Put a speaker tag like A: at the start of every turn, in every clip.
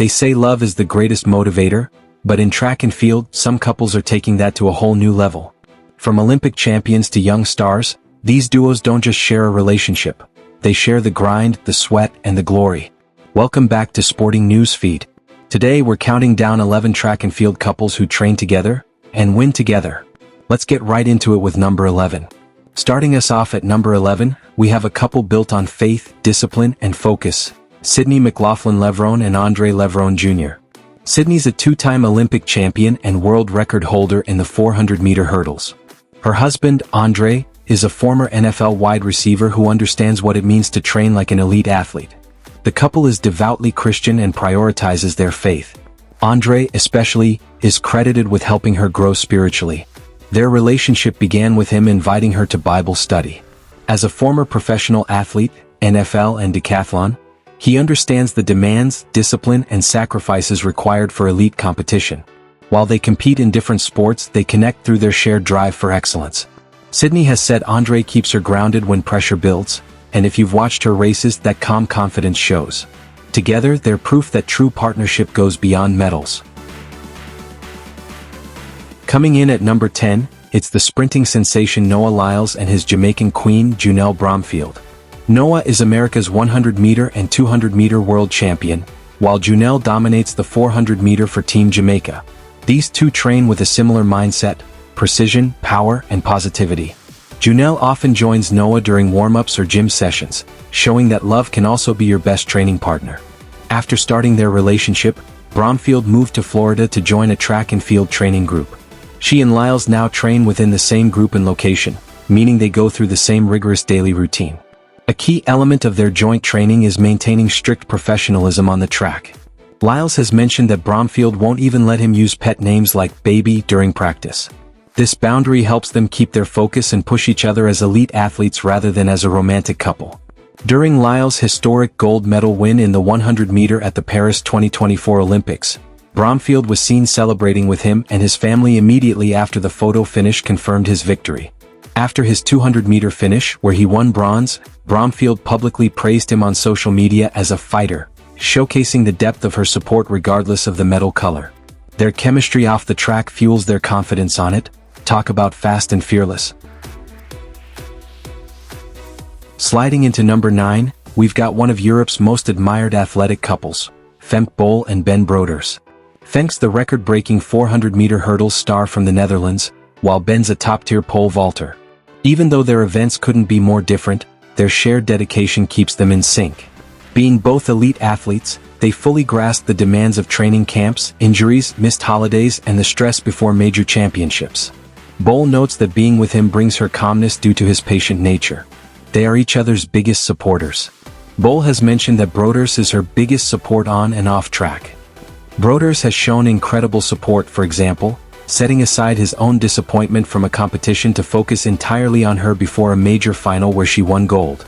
A: They say love is the greatest motivator, but in track and field, some couples are taking that to a whole new level. From Olympic champions to young stars, these duos don't just share a relationship. They share the grind, the sweat, and the glory. Welcome back to Sporting News Feed. Today we're counting down 11 track and field couples who train together and win together. Let's get right into it with number 11. Starting us off at number 11, we have a couple built on faith, discipline, and focus. Sydney McLaughlin Levrone and Andre Levrone Jr. Sydney's a two-time Olympic champion and world record holder in the 400-meter hurdles. Her husband, Andre, is a former NFL wide receiver who understands what it means to train like an elite athlete. The couple is devoutly Christian and prioritizes their faith. Andre, especially, is credited with helping her grow spiritually. Their relationship began with him inviting her to Bible study. As a former professional athlete, NFL and decathlon, he understands the demands, discipline, and sacrifices required for elite competition. While they compete in different sports, they connect through their shared drive for excellence. Sydney has said Andre keeps her grounded when pressure builds, and if you've watched her races, that calm confidence shows. Together, they're proof that true partnership goes beyond medals. Coming in at number 10, it's the sprinting sensation Noah Lyles and his Jamaican queen, Junelle Bromfield. Noah is America's 100-meter and 200-meter world champion, while Junelle dominates the 400-meter for Team Jamaica. These two train with a similar mindset: precision, power, and positivity. Junelle often joins Noah during warm-ups or gym sessions, showing that love can also be your best training partner. After starting their relationship, Bromfield moved to Florida to join a track and field training group. She and Lyles now train within the same group and location, meaning they go through the same rigorous daily routine. A key element of their joint training is maintaining strict professionalism on the track. Lyles has mentioned that Bromfield won't even let him use pet names like baby during practice. This boundary helps them keep their focus and push each other as elite athletes rather than as a romantic couple. During Lyles' historic gold medal win in the 100-meter at the Paris 2024 Olympics, Bromfield was seen celebrating with him, and his family immediately after the photo finish confirmed his victory. After his 200-meter finish, where he won bronze, Bromfield publicly praised him on social media as a fighter, showcasing the depth of her support regardless of the medal color. Their chemistry off the track fuels their confidence on it. Talk about fast and fearless. Sliding into number 9, we've got one of Europe's most admired athletic couples, Femke Bol and Ben Broders. Femke's the record-breaking 400-meter hurdles star from the Netherlands, while Ben's a top-tier pole vaulter. Even though their events couldn't be more different, their shared dedication keeps them in sync. Being both elite athletes, they fully grasp the demands of training camps, injuries, missed holidays, and the stress before major championships. Bol notes that being with him brings her calmness due to his patient nature. They are each other's biggest supporters. Bol has mentioned that Broders is her biggest support on and off track. Broders has shown incredible support, for example, setting aside his own disappointment from a competition to focus entirely on her before a major final where she won gold.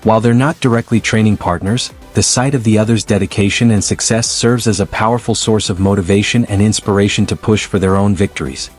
A: While they're not directly training partners, the sight of the other's dedication and success serves as a powerful source of motivation and inspiration to push for their own victories.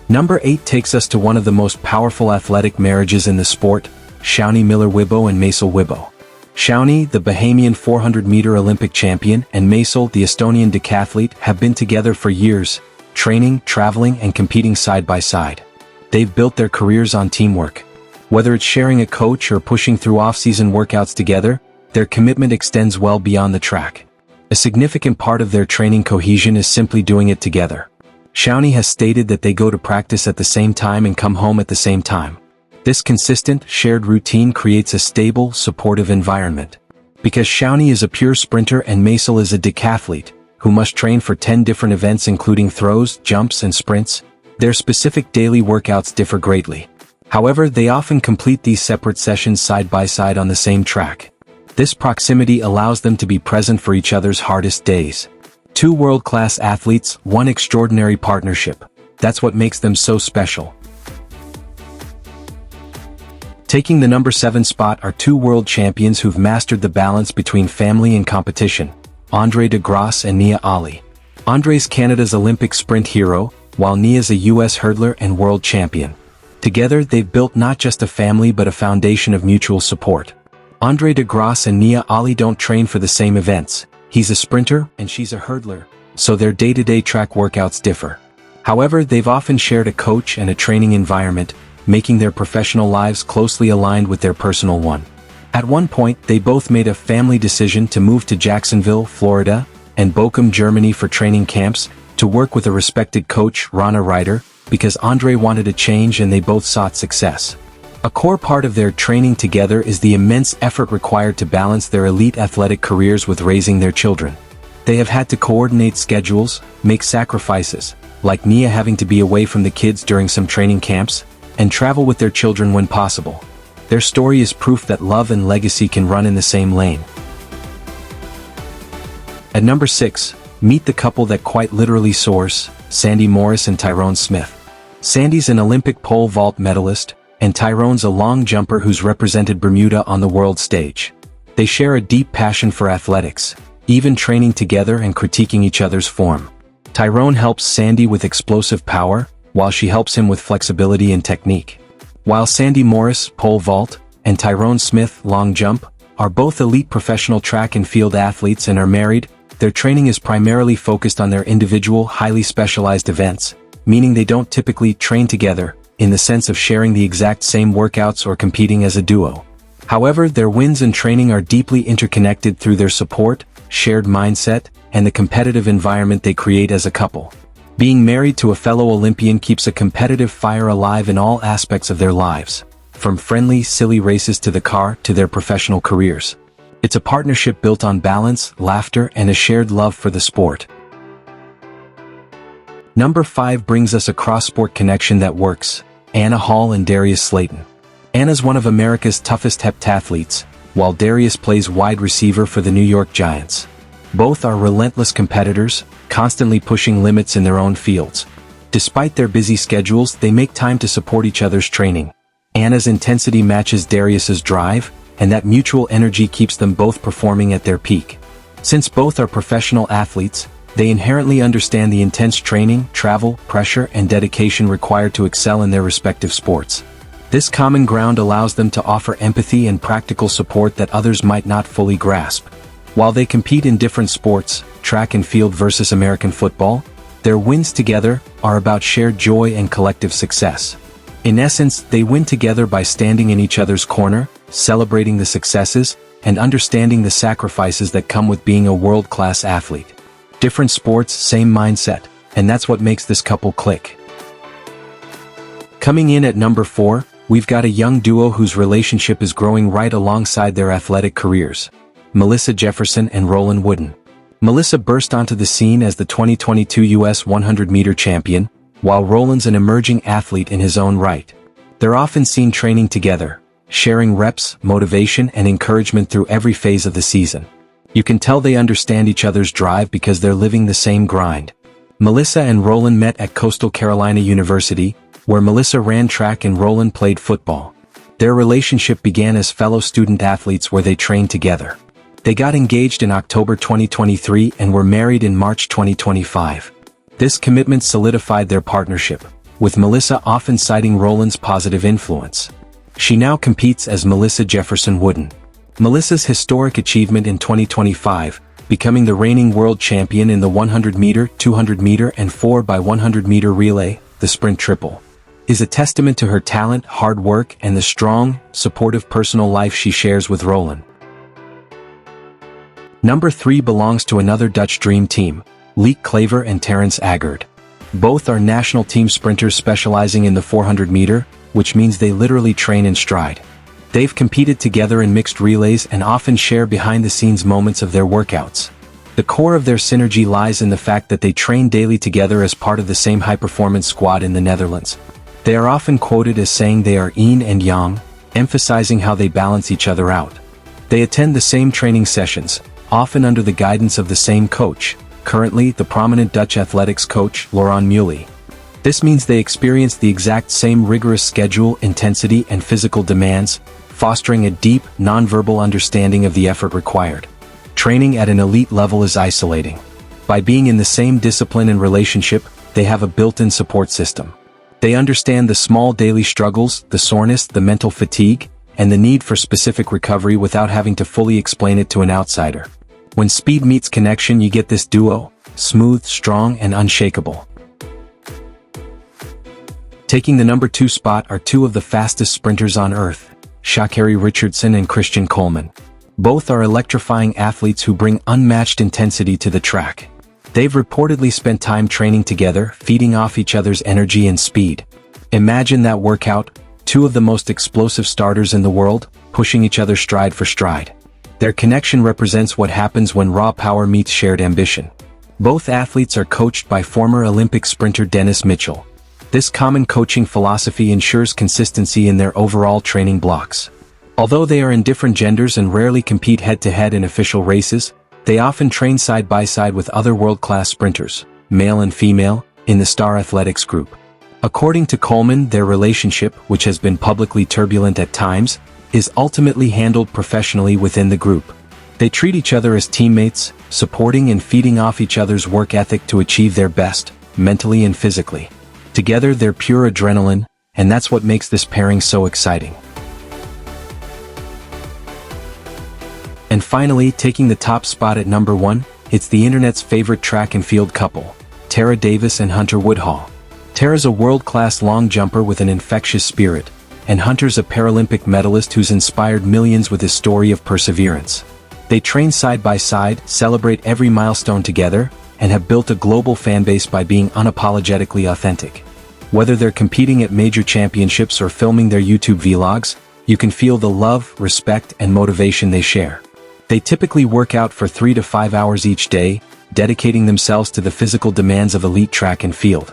A: Number 8 takes us to one of the most powerful athletic marriages in the sport, Sha'Carri Miller-Wibo and Maisel Wibo. Sha'Carri, the Bahamian 400-meter Olympic champion, and Maisel, the Estonian decathlete, have been together for years, training, traveling, and competing side by side. They've built their careers on teamwork. Whether it's sharing a coach or pushing through off-season workouts together, their commitment extends well beyond the track. A significant part of their training cohesion is simply doing it together. Sha'Carri has stated that they go to practice at the same time and come home at the same time. This consistent, shared routine creates a stable, supportive environment. Because Sha'Carri is a pure sprinter and Maisel is a decathlete, who must train for 10 different events including throws, jumps, and sprints, their specific daily workouts differ greatly. However, they often complete these separate sessions side by side on the same track. This proximity allows them to be present for each other's hardest days. Two world-class athletes, one extraordinary partnership. That's what makes them so special. Taking the number 7 spot are two world champions who've mastered the balance between family and competition, Andre de Grasse and Nia Ali. Andre's Canada's Olympic sprint hero, while Nia's a US hurdler and world champion. Together, they've built not just a family but a foundation of mutual support. Andre de Grasse and Nia Ali don't train for the same events, He's a sprinter and she's a hurdler, so their day-to-day track workouts differ. However, they've often shared a coach and a training environment, making their professional lives closely aligned with their personal one. At one point, they both made a family decision to move to Jacksonville, Florida, and Bochum, Germany for training camps, to work with a respected coach, Rana Ryder, because Andre wanted a change and they both sought success. A core part of their training together is the immense effort required to balance their elite athletic careers with raising their children. They have had to coordinate schedules, make sacrifices, like Nia having to be away from the kids during some training camps, and travel with their children when possible. Their story is proof that love and legacy can run in the same lane. At number 6, meet the couple that quite literally soars, Sandy Morris and Tyrone Smith. Sandy's an Olympic pole vault medalist, and Tyrone's a long jumper who's represented Bermuda on the world stage. They share a deep passion for athletics, even training together and critiquing each other's form. Tyrone helps Sandy with explosive power, while she helps him with flexibility and technique. While Sandy Morris, pole vault, and Tyrone Smith, long jump, are both elite professional track and field athletes and are married, their training is primarily focused on their individual, highly specialized events, meaning they don't typically train together, in the sense of sharing the exact same workouts or competing as a duo. However, their wins and training are deeply interconnected through their support, shared mindset, and the competitive environment they create as a couple. Being married to a fellow Olympian keeps a competitive fire alive in all aspects of their lives, from friendly, silly races to the car to their professional careers. It's a partnership built on balance, laughter, and a shared love for the sport. Number 5 brings us a cross-sport connection that works, Anna Hall and Darius Slayton. Anna's one of America's toughest heptathletes, while Darius plays wide receiver for the New York Giants. Both are relentless competitors, constantly pushing limits in their own fields. Despite their busy schedules, they make time to support each other's training. Anna's intensity matches Darius's drive, and that mutual energy keeps them both performing at their peak. Since both are professional athletes, they inherently understand the intense training, travel, pressure, and dedication required to excel in their respective sports. This common ground allows them to offer empathy and practical support that others might not fully grasp. While they compete in different sports, track and field versus American football, their wins together are about shared joy and collective success. In essence, they win together by standing in each other's corner, celebrating the successes, and understanding the sacrifices that come with being a world-class athlete. Different sports, same mindset, and that's what makes this couple click. Coming in at number 4, we've got a young duo whose relationship is growing right alongside their athletic careers. Melissa Jefferson and Roland Wooden. Melissa burst onto the scene as the 2022 U.S. 100-meter champion, while Roland's an emerging athlete in his own right. They're often seen training together, sharing reps, motivation, and encouragement through every phase of the season. You can tell they understand each other's drive because they're living the same grind. Melissa and Roland met at Coastal Carolina University, where Melissa ran track and Roland played football. Their relationship began as fellow student athletes where they trained together. They got engaged in October 2023 and were married in March 2025. This commitment solidified their partnership, with Melissa often citing Roland's positive influence. She now competes as Melissa Jefferson Wooden. Melissa's historic achievement in 2025, becoming the reigning world champion in the 100-meter, 200-meter, and 4x100-meter relay, the sprint triple, is a testament to her talent, hard work, and the strong, supportive personal life she shares with Roland. Number 3 belongs to another Dutch dream team, Lieke Klaver and Terrence Aggard. Both are national team sprinters specializing in the 400-meter, which means they literally train in stride. They've competed together in mixed relays and often share behind-the-scenes moments of their workouts. The core of their synergy lies in the fact that they train daily together as part of the same high-performance squad in the Netherlands. They are often quoted as saying they are yin and yang, emphasizing how they balance each other out. They attend the same training sessions, often under the guidance of the same coach, currently the prominent Dutch athletics coach, Laurent Muley. This means they experience the exact same rigorous schedule, intensity, and physical demands, fostering a deep, nonverbal understanding of the effort required. Training at an elite level is isolating. By being in the same discipline and relationship, they have a built-in support system. They understand the small daily struggles, the soreness, the mental fatigue, and the need for specific recovery without having to fully explain it to an outsider. When speed meets connection, you get this duo, smooth, strong, and unshakable. Taking the number 2 spot are two of the fastest sprinters on earth, Sha'Carri Richardson and Coleman. Both are electrifying athletes who bring unmatched intensity to the track. They've reportedly spent time training together, feeding off each other's energy and speed. Imagine that workout, two of the most explosive starters in the world, pushing each other stride for stride. Their connection represents what happens when raw power meets shared ambition. Both athletes are coached by former Olympic sprinter Dennis Mitchell. This common coaching philosophy ensures consistency in their overall training blocks. Although they are in different genders and rarely compete head-to-head in official races, they often train side by side with other world-class sprinters, male and female, in the Star Athletics group. According to Coleman, their relationship, which has been publicly turbulent at times, is ultimately handled professionally within the group. They treat each other as teammates, supporting and feeding off each other's work ethic to achieve their best, mentally and physically. Together, they're pure adrenaline, and that's what makes this pairing so exciting. And finally, taking the top spot at number 1, it's the internet's favorite track and field couple, Tara Davis and Hunter Woodhall. Tara's a world-class long jumper with an infectious spirit, and Hunter's a Paralympic medalist who's inspired millions with his story of perseverance. They train side by side, celebrate every milestone together, and have built a global fanbase by being unapologetically authentic. Whether they're competing at major championships or filming their YouTube vlogs, you can feel the love, respect, and motivation they share. They typically work out for 3 to 5 hours each day, dedicating themselves to the physical demands of elite track and field.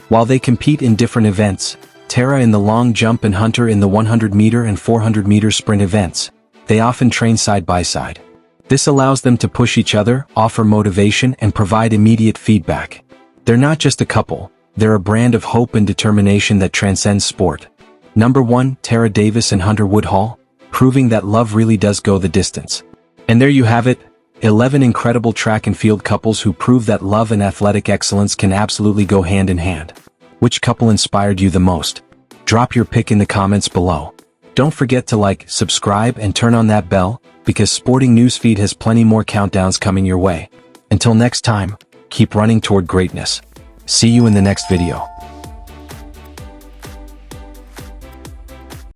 A: While they compete in different events, Tara in the long jump and Hunter in the 100-meter and 400-meter sprint events, they often train side by side. This allows them to push each other, offer motivation, and provide immediate feedback. They're not just a couple, they're a brand of hope and determination that transcends sport. Number 1, Tara Davis and Hunter Woodhall, proving that love really does go the distance. And there you have it, 11 incredible track and field couples who prove that love and athletic excellence can absolutely go hand in hand. Which couple inspired you the most? Drop your pick in the comments below. Don't forget to like, subscribe, and turn on that bell, because Sporting Newsfeed has plenty more countdowns coming your way. Until next time, keep running toward greatness. See you in the next video.